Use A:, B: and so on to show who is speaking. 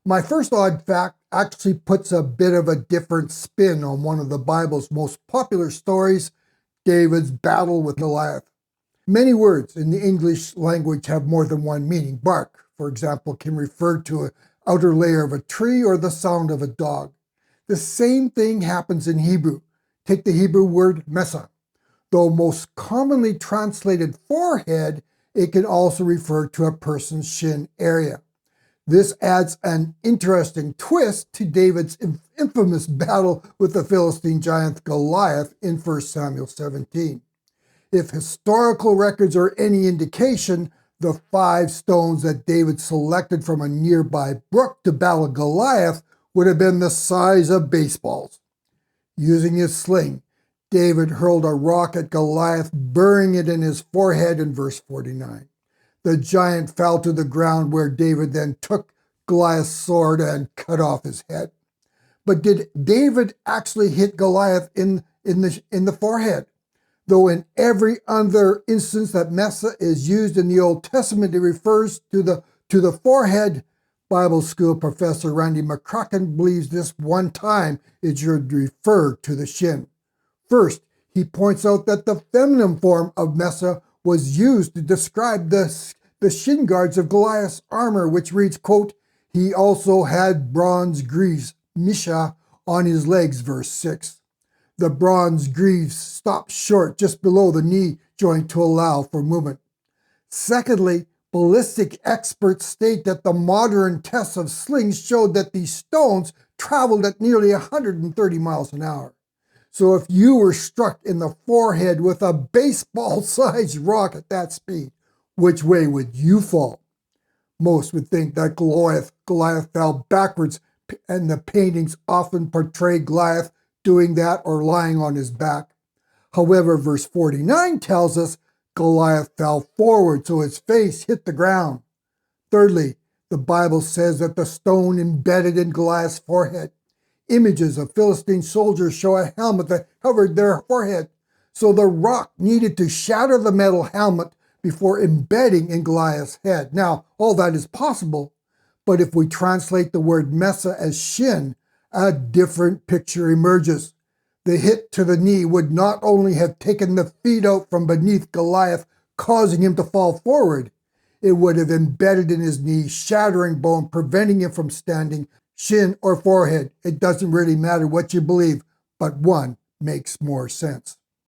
A: My first odd fact actually puts a bit of a different spin on one of the Bible's most popular stories, David's battle with Goliath. Many words in the English language have more than one meaning. Bark, for example, can refer to an outer layer of a tree or the sound of a dog. The same thing happens in Hebrew. Take the Hebrew word mesa. Though most commonly translated forehead, it can also refer to a person's shin area. This adds an interesting twist to David's infamous battle with the Philistine giant Goliath in 1 Samuel 17. If historical records are any indication, the 5 stones that David selected from a nearby brook to battle Goliath would have been the size of baseballs. Using his sling, David hurled a rock at Goliath, burying it in his forehead in verse 49. The giant fell to the ground, where David then took Goliath's sword and cut off his head. But did David actually hit Goliath in the forehead? Though in every other instance that mesa is used in the Old Testament, it refers to the forehead. Bible school professor Randy McCracken believes this one time it should refer to the shin. First, he points out that the feminine form of mesa was used to describe the shin guards of Goliath's armor, which reads, quote, "He also had bronze greaves, misha, on his legs," verse 6. The bronze greaves stopped short just below the knee joint to allow for movement. Secondly, ballistic experts state that the modern tests of slings showed that these stones traveled at nearly 130 miles an hour. So if you were struck in the forehead with a baseball-sized rock at that speed, which way would you fall? Most would think that Goliath fell backwards, and the paintings often portray Goliath doing that or lying on his back. However, verse 49 tells us Goliath fell forward, so his face hit the ground. Thirdly, the Bible says that the stone embedded in Goliath's forehead. Images of Philistine soldiers show a helmet that covered their forehead, so the rock needed to shatter the metal helmet before embedding in Goliath's head. Now, all that is possible, but if we translate the word mesa as shin, a different picture emerges. The hit to the knee would not only have taken the feet out from beneath Goliath, causing him to fall forward, it would have embedded in his knee, shattering bone, preventing him from standing. Shin or forehead, it doesn't really matter what you believe, but one makes more sense.